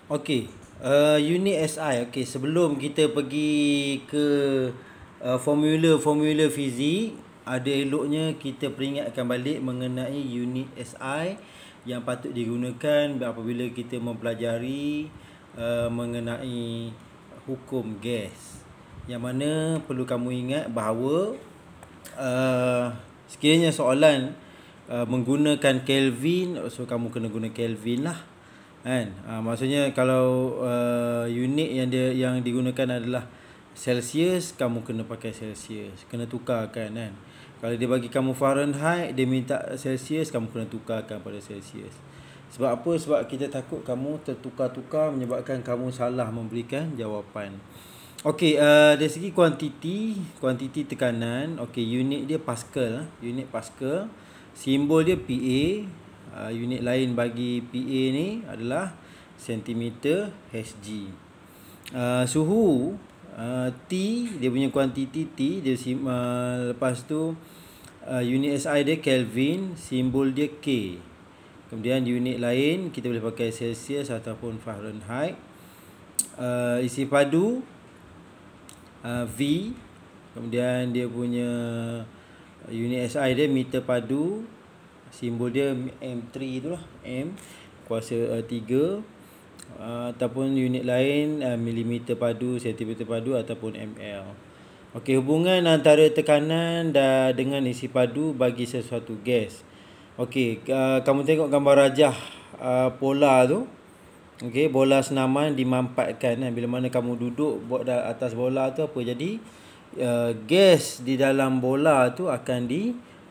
Okey, unit SI. Okey, sebelum kita pergi ke formula fizik, ada eloknya kita peringatkan balik mengenai unit SI yang patut digunakan apabila kita mempelajari mengenai hukum gas. Yang mana perlu kamu ingat bahawa sekiranya soalan menggunakan Kelvin, so kamu kena guna Kelvin lah kan. Maksudnya kalau unit yang digunakan adalah Celsius, kamu kena pakai Celsius, kena tukarkan kan. Kalau dia bagi kamu Fahrenheit, dia minta Celsius, kamu kena tukarkan pada Celsius. Sebab apa? Sebab kita takut kamu tertukar-tukar menyebabkan kamu salah memberikan jawapan. Okey, dari segi kuantiti tekanan, okey, unit dia Pascal, unit Pascal. Simbol dia PA. Unit lain bagi PA ni adalah sentimeter Hg. Suhu T, dia punya kuantiti T, dia lepas tu unit SI dia Kelvin, simbol dia K. Kemudian unit lain kita boleh pakai Celsius ataupun Fahrenheit. Isi padu V. Kemudian dia punya unit SI dia meter padu, simbol dia M3 itulah, M kuasa 3. Ataupun unit lain milimeter padu, sentimeter padu ataupun ml. Okey, hubungan antara tekanan dengan isi padu bagi sesuatu gas. Okey, kamu tengok gambar rajah pola tu. Okey, bola senaman dimampatkan kan. Bila mana kamu duduk atas bola tu, apa jadi? Gas di dalam bola tu akan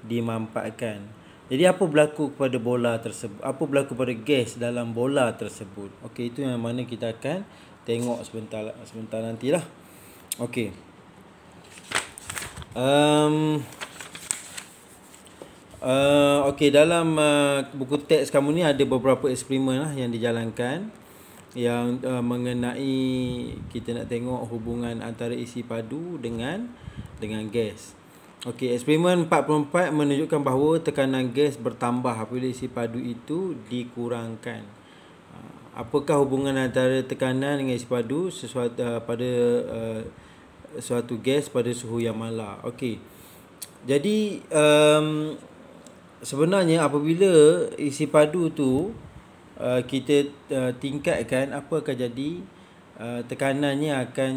dimampatkan. Jadi apa berlaku kepada bola tersebut? Apa berlaku pada gas dalam bola tersebut? Okey, itu yang mana kita akan tengok sebentar nantilah. Okey. Okey, dalam buku teks kamu ni ada beberapa eksperimen lah yang dijalankan yang mengenai kita nak tengok hubungan antara isi padu dengan gas. Okey, eksperimen 44 menunjukkan bahawa tekanan gas bertambah apabila isi padu itu dikurangkan. Apakah hubungan antara tekanan dengan isi padu pada suatu gas pada suhu yang malar? Okey. Jadi sebenarnya apabila isi padu tu kita tingkatkan, apa akan jadi? Tekanannya akan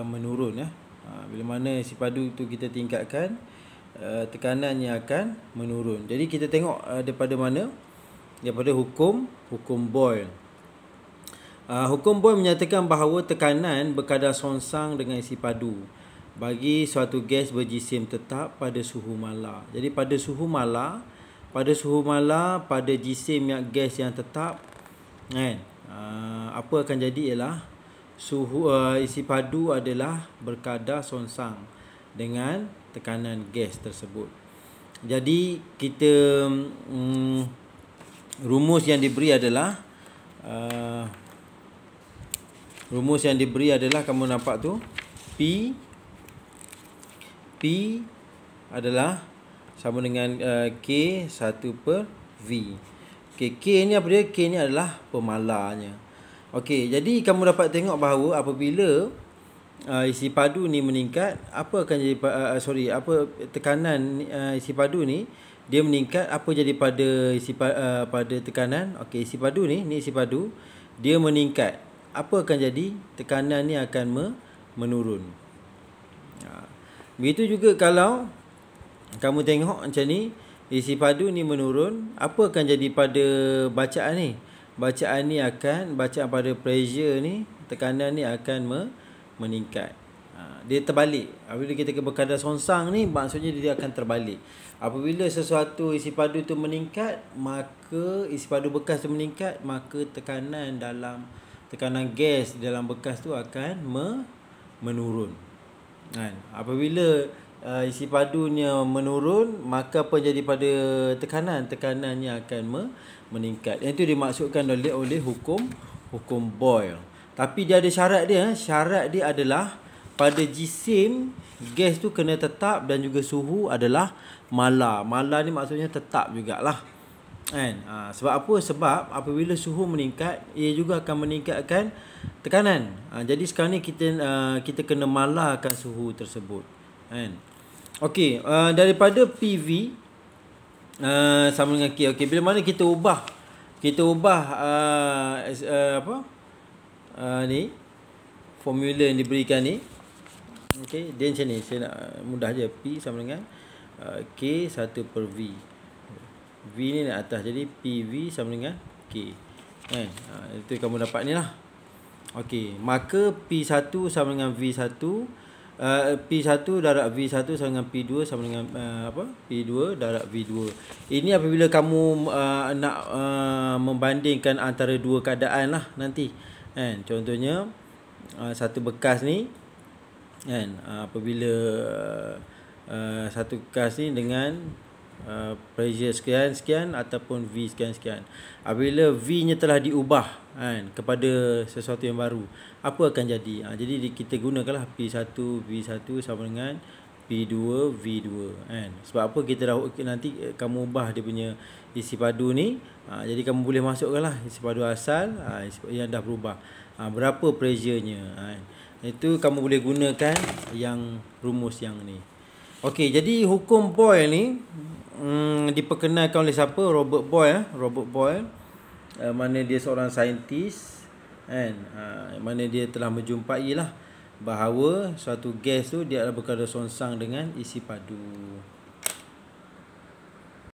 menurun ya. Bila mana isi padu tu kita tingkatkan, tekanannya akan menurun. Jadi kita tengok daripada mana? Daripada hukum Boyle. Hukum Boyle menyatakan bahawa tekanan berkadar songsang dengan isi padu bagi suatu gas berjisim tetap pada suhu malar. Jadi pada suhu malar, pada jisim yang gas yang tetap kan, apa akan jadi ialah suhu isi padu adalah berkadar songsang dengan tekanan gas tersebut. Jadi kita rumus yang diberi adalah kamu nampak tu, P adalah sama dengan K 1/V. Okey, K ni apa dia? K ni adalah pemalarnya. Okey, jadi kamu dapat tengok bahawa apabila isi padu ni meningkat, apa akan jadi tekanan isi padu ni dia meningkat, apa jadi pada pada tekanan? Okey, isi padu ni isi padu dia meningkat. Apa akan jadi? Tekanan ni akan menurun. Begitu juga kalau kamu tengok macam ni, isi padu ni menurun, apa akan jadi pada bacaan ni? Bacaan pada pressure ni, tekanan ni akan meningkat. Dia terbalik. Apabila kita berkadar songsang ni, maksudnya dia akan terbalik. Apabila sesuatu isi padu tu meningkat, maka isi padu bekas tu meningkat, maka tekanan gas dalam bekas tu akan menurun. Kan? Apabila isi padunya menurun, maka apa jadi pada tekanannya akan meningkat. Itu dimaksudkan oleh hukum Boyle. Tapi dia ada syarat dia. Syarat dia adalah pada jisim gas tu kena tetap dan juga suhu adalah malar. Malar ni maksudnya tetap jugalah. Kan? Sebab apa? Sebab apabila suhu meningkat, ia juga akan meningkatkan tekanan. Jadi sekarang ni kita kena malarkan suhu tersebut. Kan? Okey, daripada PV sama dengan K. Okey, bila mana kita ubah apa? Ni formula yang diberikan ni. Okey, dia macam ni. Saya nak mudah je. P sama dengan K 1 per V. V ni nak atas. Jadi PV sama dengan K. Kan? Itu kamu dapat ni lah. Okey, maka P1 sama dengan V1. P1 darab V1 sama dengan P2 sama dengan P2 darab V2. Ini apabila kamu nak membandingkan antara dua keadaan lah nanti. Kan? Contohnya satu bekas ni, kan, apabila satu bekas ni dengan pressure sekian ataupun V sekian. Apabila V nya telah diubah, kan, kepada sesuatu yang baru, apa akan jadi? Jadi kita gunakanlah P1 V1 sama dengan P2 V2, kan. Sebab apa? Kita dah nanti kamu ubah dia punya isi padu ni, jadi kamu boleh masukkanlah isi padu asal yang dah berubah. Berapa pressure-nya, kan. Itu kamu boleh gunakan yang rumus yang ni. Okey, jadi hukum Boyle ni diperkenalkan oleh siapa? Robert Boyle. Robert Boyle, mana dia seorang saintis, kan, mana dia telah menjumpai lah bahawa suatu gas tu dia adalah berkadar songsang dengan isi padu.